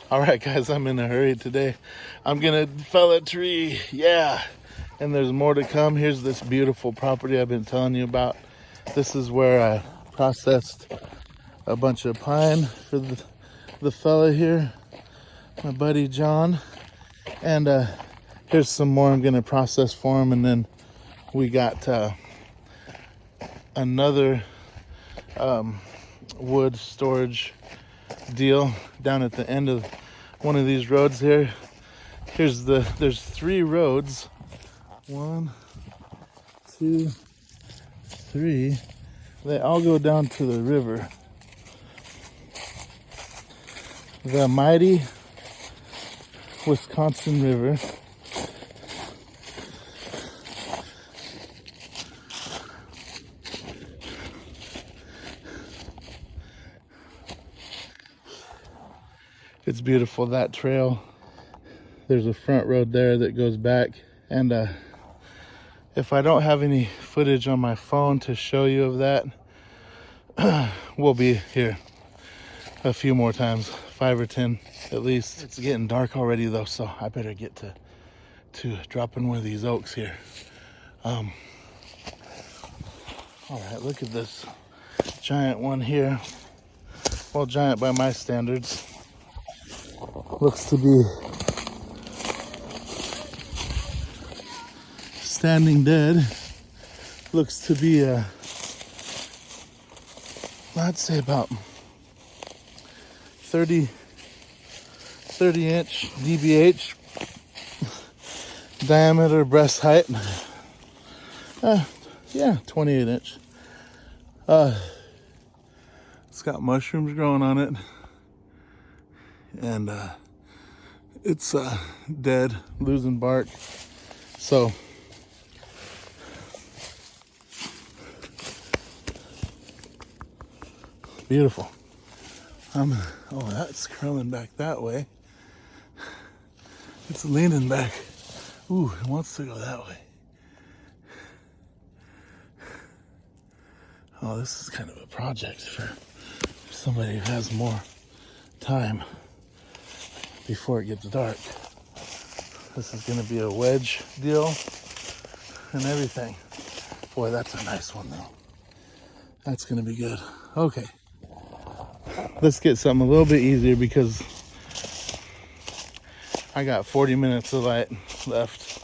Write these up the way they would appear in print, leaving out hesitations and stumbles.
All right, guys, I'm in a hurry today. I'm gonna fell a tree, yeah. And there's more to come. Here's this beautiful property I've been telling you about. This is where I processed a bunch of pine for the fella here, my buddy John. And here's some more I'm gonna process for him. And then we got another wood storage deal down at the end of one of these roads here. There's 3 roads. 1, 2, 3. They all go down to the river. The mighty Wisconsin River. It's beautiful, that trail. There's a front road there that goes back. And if I don't have any footage on my phone to show you of that, we'll be here a few more times, 5 or 10 at least. It's getting dark already though, so I better get to dropping one of these oaks here. All right, look at this giant one here. Well, giant by my standards. Looks to be standing dead. Looks to be I'd say about 30 inch DBH diameter breast height. Yeah, 28 inch. It's got mushrooms growing on it, and it's dead, losing bark. So beautiful. Oh, that's curling back that way. It's leaning back. Ooh, it wants to go that way. Oh, this is kind of a project for somebody who has more time before it gets dark. This is gonna be a wedge deal and everything. Boy, that's a nice one though. That's gonna be good. Okay. Let's get something a little bit easier because I got 40 minutes of light left.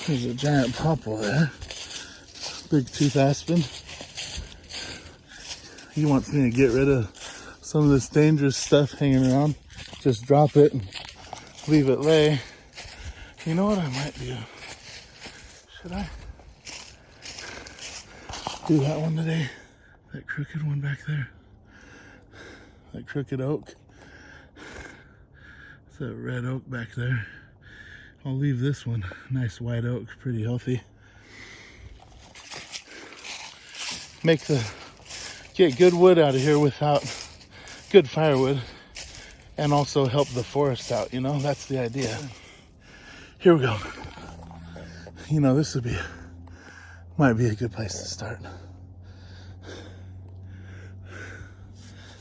There's a giant popple there. Big tooth aspen. He wants me to get rid of some of this dangerous stuff hanging around. Just drop it and leave it lay. You know what I might do? Should I do that one today? That crooked one back there? That crooked oak? It's that red oak back there. I'll leave this one. Nice white oak, pretty healthy. Get good wood out of here without good firewood, and also help the forest out, you know? That's the idea. Here we go. You know, this might be a good place to start.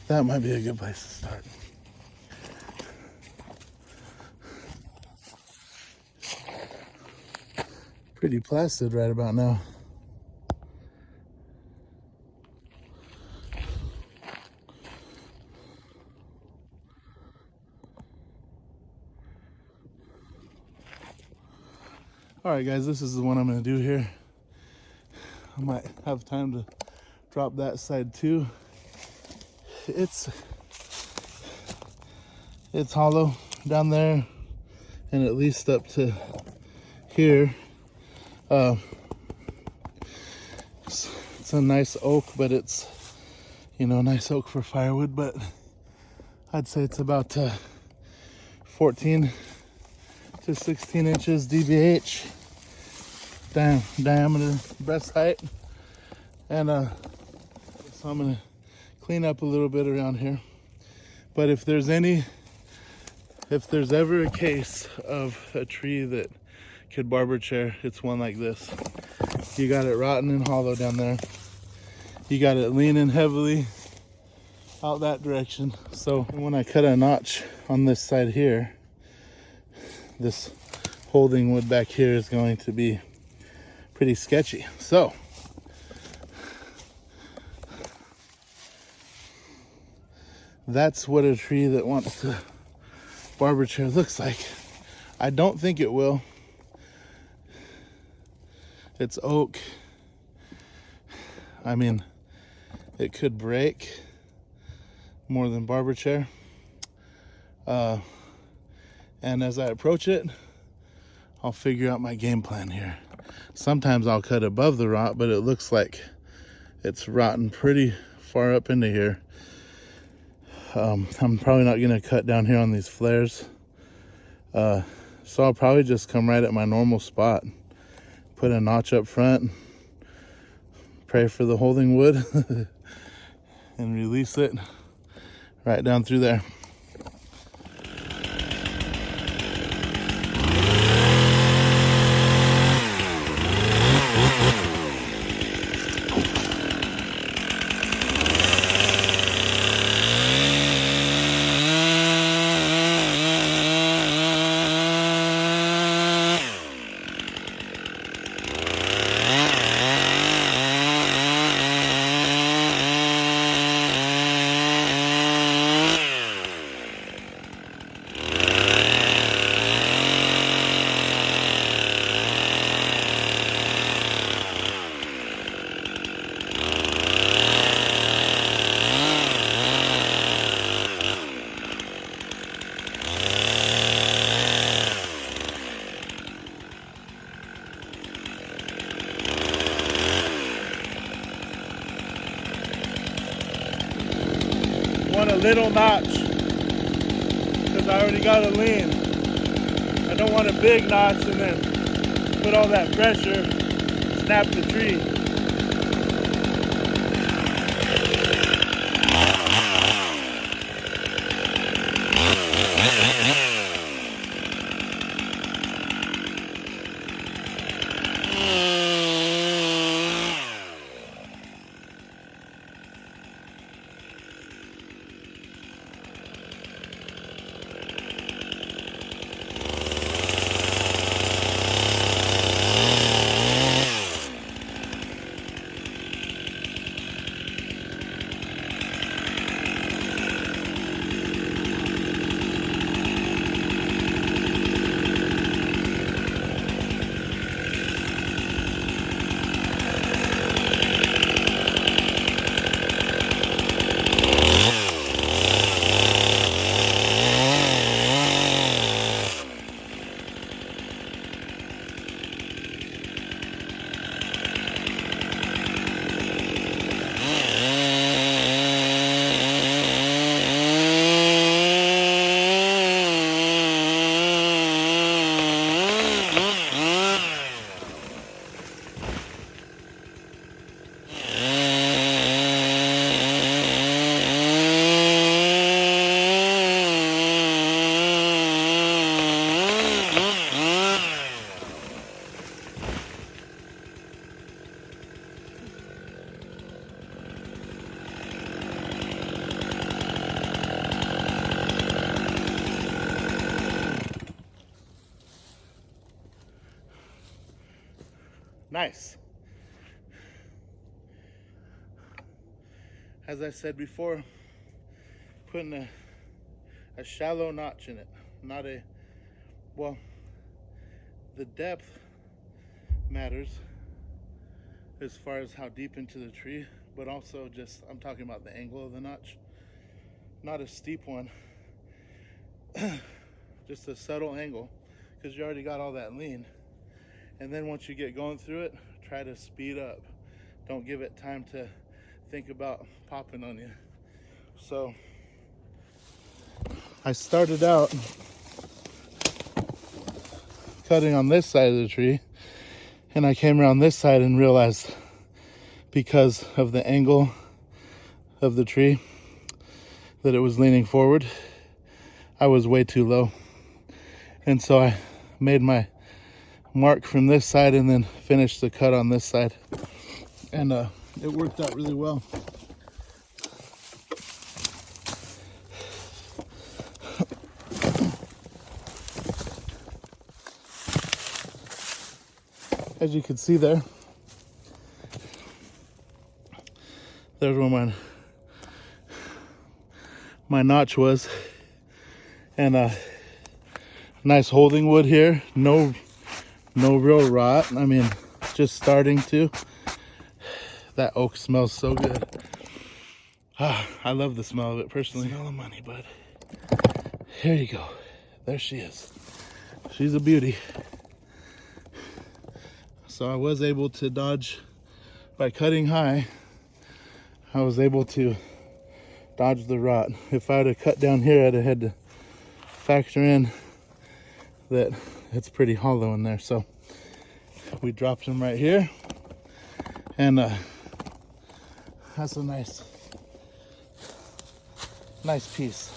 That might be a good place to start. Pretty placid right about now. All right, guys, this is the one I'm gonna do here. I might have time to drop that side too. It's hollow down there, and at least up to here. It's a nice oak, but it's, you know, nice oak for firewood, but I'd say it's about 14 to 16 inches DBH diameter breast height. And so I'm gonna clean up a little bit around here. But if there's any If there's ever a case of a tree that could barber chair, it's one like this. You got it rotten and hollow down there. You got it leaning heavily out that direction. So when I cut a notch on this side here, this holding wood back here is going to be pretty sketchy. So that's what a tree that wants to barber chair looks like. I don't think it will. It's oak. I mean, it could break more than barber chair. And as I approach it, I'll figure out my game plan here. Sometimes I'll cut above the rot, but it looks like it's rotten pretty far up into here. I'm probably not gonna cut down here on these flares. So I'll probably just come right at my normal spot. Put a notch up front, pray for the holding wood, and release it right down through there. Want a little notch because I already got a lean. I don't want a big notch and then put all that pressure, snap the tree. Nice. As I said before, putting a shallow notch in it, not a, well, the depth matters as far as how deep into the tree, but also just, I'm talking about the angle of the notch, not a steep one, just a subtle angle, because you already got all that lean. And then once you get going through it, try to speed up. Don't give it time to think about popping on you. So I started out cutting on this side of the tree, and I came around this side and realized because of the angle of the tree that it was leaning forward. I was way too low. And so I made my mark from this side and then finished the cut on this side. And it worked out really well. As you can see there's where my notch was. And nice holding wood here. No real rot. I mean, just starting to. That oak smells so good. I love the smell of it personally. Smell of money, bud. Here you go. There she is. She's a beauty. So I was able to dodge, by cutting high, I was able to dodge the rot. If I would have cut down here, I'd have had to factor in that it's pretty hollow in there. So we dropped them right here, and that's a nice piece.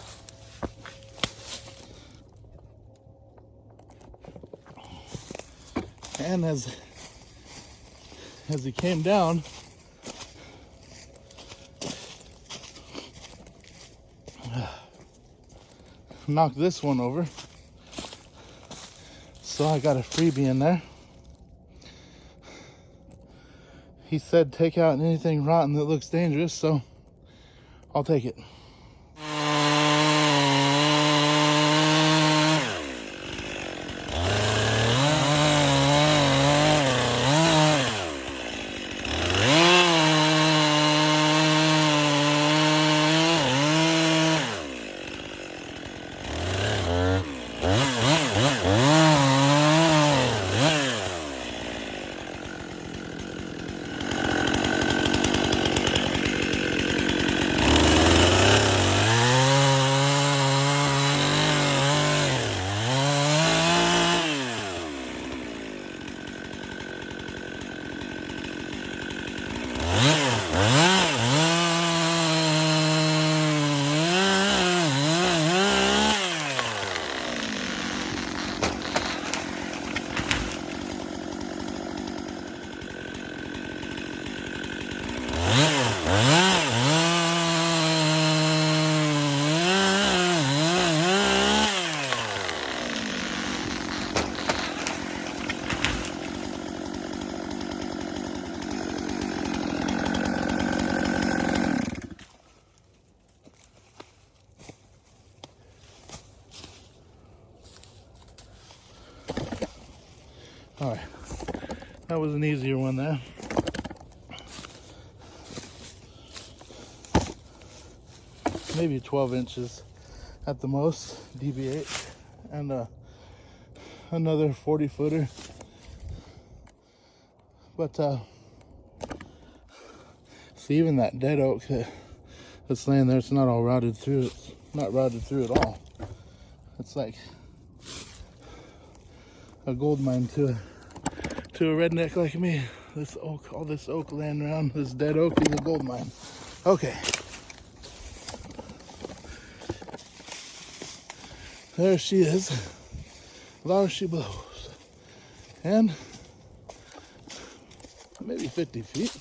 And as he came down, knocked this one over. So I got a freebie in there. He said take out anything rotten that looks dangerous, so I'll take it. All right, that was an easier one there. Maybe 12 inches at the most, deviate, and another 40 footer. But see, even that dead oak that's laying there, it's not all rotted through. It's not rotted through at all. It's like a gold mine to a redneck like me. This oak, all this oak laying around, this dead oak is a gold mine. Okay. There she is. There she blows. And maybe 50 feet.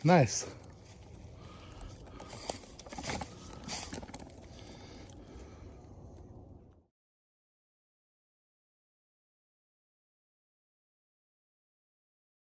Nice.